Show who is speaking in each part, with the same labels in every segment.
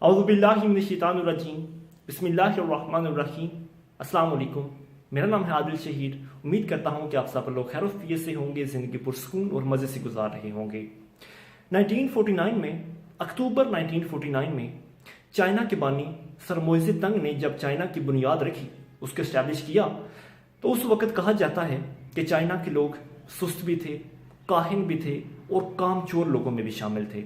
Speaker 1: औज़ुबिल्लाहिमिनश्शैतानिर्रजीम बिस्मिल्लाहिर्रहमानिर्रहीम। अस्सलाम वालेकुम। मेरा नाम है आदिल शहीद। उम्मीद करता हूँ कि आप सब लोग खैर वफियत से होंगे, ज़िंदगी पुरसकून और मज़े से गुजार रहे होंगे। 1949 में अक्टूबर 1949 में चाइना के बानी सर मोइज़े तंग ने जब चाइना की बुनियाद रखी, उसको इस्टेब्लिश किया, तो उस वक़्त कहा जाता है कि चाइना के लोग सुस्त भी थे, काहिन भी थे और कामचोर लोगों में भी शामिल थे।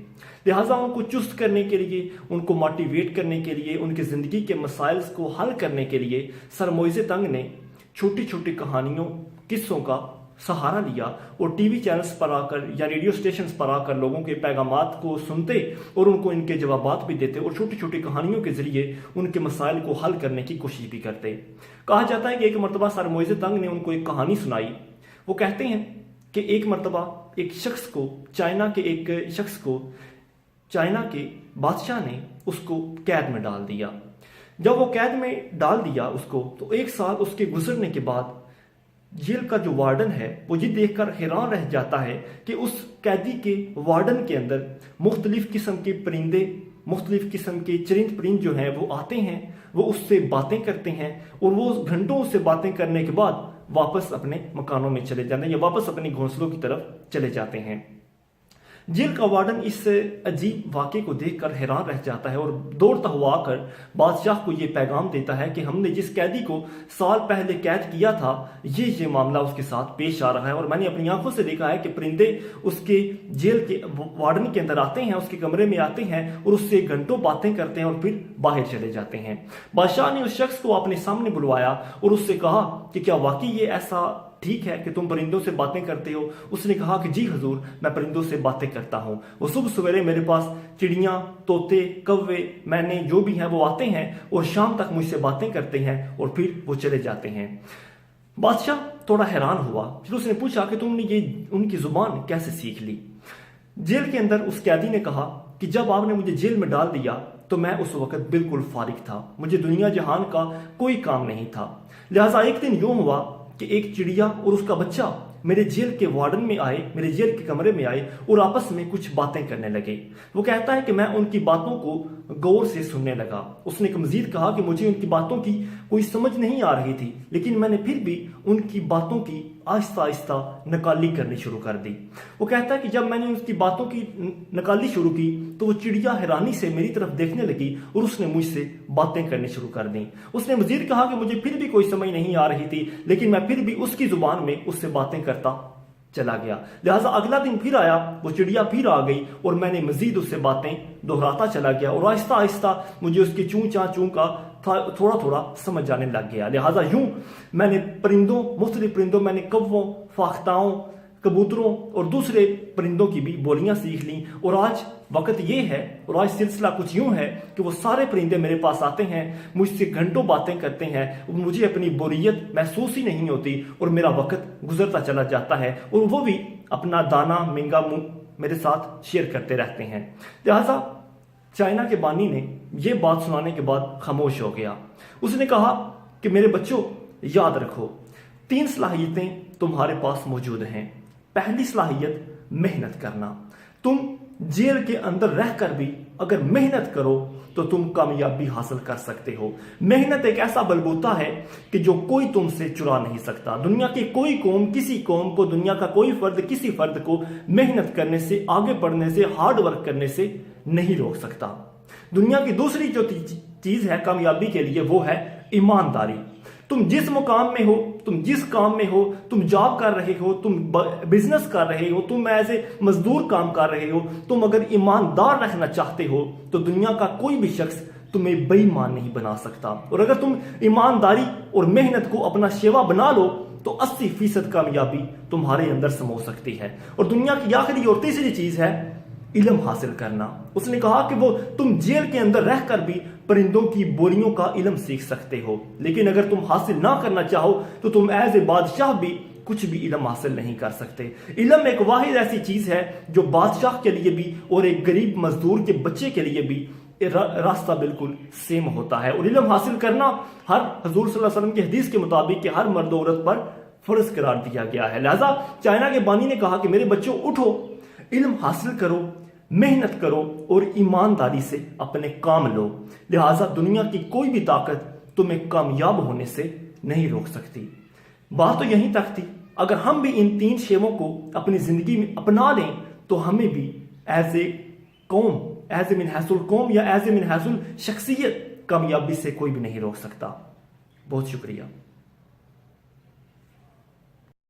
Speaker 1: लिहाजा उनको चुस्त करने के लिए, उनको मोटिवेट करने के लिए, उनकी ज़िंदगी के मसाइल को हल करने के लिए सर मोइज़े तंग ने छोटी छोटी कहानियों, किस्सों का सहारा लिया और टीवी चैनल्स पर आकर या रेडियो स्टेशंस पर आकर लोगों के पैगामात को सुनते और उनको इनके जवाबात भी देते और छोटी छोटी कहानियों के ज़रिए उनके मसाइल को हल करने की कोशिश भी करते। कहा जाता है कि एक मरतबा सर मोइज़े तंग ने उनको एक कहानी सुनाई। वो कहते हैं कि एक मरतबा एक शख्स को, चाइना के बादशाह ने उसको कैद में डाल दिया। जब वो कैद में डाल दिया उसको, तो एक साल उसके गुजरने के बाद जेल का जो वार्डन है वो ये देखकर हैरान रह जाता है कि उस कैदी के वार्डन के अंदर मुख्तलिफ किस्म के परिंदे, मुख्तलिफ किस्म के चरिंद परिंद जो हैं वो आते हैं, वो उससे बातें करते हैं और वो घंटों उससे बातें करने के बाद वापस अपने मकानों में चले जाते हैं या वापस अपने घोंसलों की तरफ चले जाते हैं। जेल का वार्डन इस अजीब वाक़े को देखकर हैरान रह जाता है और दौड़ता हुआ आकर बादशाह को ये पैगाम देता है कि हमने जिस कैदी को साल पहले कैद किया था, ये मामला उसके साथ पेश आ रहा है और मैंने अपनी आंखों से देखा है कि परिंदे उसके जेल के वार्डन के अंदर आते हैं, उसके कमरे में आते हैं और उससे घंटों बातें करते हैं और फिर बाहर चले जाते हैं। बादशाह ने उस शख्स को अपने सामने बुलवाया और उससे कहा कि क्या वाकई ये ऐसा ठीक है कि तुम परिंदों से बातें करते हो? उसने कहा कि जी हुजूर, मैं परिंदों से बातें करता हूँ। वो सुबह सवेरे मेरे पास चिड़ियाँ, तोते, कौवे, मैने जो भी हैं वो आते हैं और शाम तक मुझसे बातें करते हैं और फिर वो चले जाते हैं। बादशाह थोड़ा हैरान हुआ। फिर उसने पूछा कि तुमने ये उनकी जुबान कैसे सीख ली? जेल के अंदर उस कैदी ने कहा कि जब आपने मुझे जेल में डाल दिया तो मैं उस वक्त बिल्कुल फारिग था, मुझे दुनिया जहान का कोई काम नहीं था। लिहाजा एक दिन यूं हुआ कि एक चिड़िया और उसका बच्चा मेरे जेल के वार्डन में आए, मेरे जेल के कमरे में आए और आपस में कुछ बातें करने लगे। वो कहता है कि मैं उनकी बातों को गौर से सुनने लगा। उसने मजीद कहा कि मुझे उनकी बातों की कोई समझ नहीं आ रही थी, लेकिन मैंने फिर भी उनकी बातों की आहिस्ता आहिस्ता नकाली करनी शुरू कर दी। वो कहता है कि जब मैंने उसकी बातों की नकाली शुरू की तो वो चिड़िया हैरानी से मेरी तरफ देखने लगी और उसने मुझसे बातें करनी शुरू कर दी। उसने मजीद कहा कि मुझे फिर भी कोई समझ नहीं आ रही थी, लेकिन मैं फिर भी उसकी जुबान में उससे बातें करता चला गया। लिहाजा अगला दिन फिर आया, वो चिड़िया फिर आ गई और मैंने मजीद उससे बातें दोहराता चला गया और आहिस्ता आहिस्ता मुझे उसकी चूं चा चूं का थोड़ा थोड़ा समझ आने लग गया। लिहाजा यूं मैंने परिंदों, मुख्तलिफ परिंदों, मैंने कौवों, फाख्ताओं, कबूतरों और दूसरे परिंदों की भी बोलियां सीख ली और आज वक्त ये है और आज सिलसिला कुछ यूं है कि वो सारे परिंदे मेरे पास आते हैं, मुझसे घंटों बातें करते हैं और मुझे अपनी बोरियत महसूस ही नहीं होती और मेरा वक्त गुजरता चला जाता है और वो भी अपना दाना मेंगा मुंह मेरे साथ शेयर करते रहते हैं। लिहाजा चाइना के बानी ने ये बात सुनाने के बाद खामोश हो गया। उसने कहा कि मेरे बच्चों, याद रखो 3 सलाहियतें तुम्हारे पास मौजूद हैं। पहली सलाहियत मेहनत करना। तुम जेल के अंदर रहकर भी अगर मेहनत करो तो तुम कामयाबी हासिल कर सकते हो। मेहनत एक ऐसा बलबूता है कि जो कोई तुमसे चुरा नहीं सकता। दुनिया की कोई कौम, किसी कौम को, दुनिया का कोई फर्द किसी फर्द को मेहनत करने से, आगे बढ़ने से, हार्ड वर्क करने से नहीं रोक सकता। दुनिया की दूसरी जो चीज है कामयाबी के लिए, वो है ईमानदारी। तुम जिस मुकाम में हो, तुम जिस काम में हो, तुम जॉब कर रहे हो, तुम बिजनेस कर रहे हो, तुम एज ए मजदूर काम कर रहे हो, तुम अगर ईमानदार रहना चाहते हो तो दुनिया का कोई भी शख्स तुम्हें बेईमान नहीं बना सकता। और अगर तुम ईमानदारी और मेहनत को अपना शेवा बना लो तो 80% कामयाबी तुम्हारे अंदर समो सकती है। और दुनिया की आखिरी और तीसरी चीज है इल्म हासिल करना। उसने कहा कि वो तुम जेल के अंदर रहकर भी परिंदों की बोलियों का इल्म सीख सकते हो, लेकिन अगर तुम हासिल ना करना चाहो तो तुम एज ए बादशाह भी कुछ भी इल्म हासिल नहीं कर सकते। इल्म एक वाहिद ऐसी चीज है जो बादशाह के लिए भी और एक गरीब मजदूर के बच्चे के लिए भी रास्ता बिल्कुल सेम होता है। और इल्म हासिल करना हर हुजूर सल्लल्लाहु अलैहि वसल्लम की हदीस के मुताबिक कि हर मर्द औरत पर फर्ज करार दिया गया है। लिहाजा चाइना के बानी ने कहा कि मेरे बच्चों उठो, इल्म हासिल करो, محنت کرو اور ایمانداری سے اپنے کام لو، لہٰذا دنیا کی کوئی بھی طاقت تمہیں کامیاب ہونے سے نہیں روک سکتی۔ بات تو یہیں تک تھی۔ اگر ہم بھی ان 3 شیووں کو اپنی زندگی میں اپنا لیں تو ہمیں بھی ایز اے قوم، ایز اے من حیث القوم یا ایز اے من حیث الشخصیت کامیابی سے کوئی بھی نہیں روک سکتا۔ بہت شکریہ۔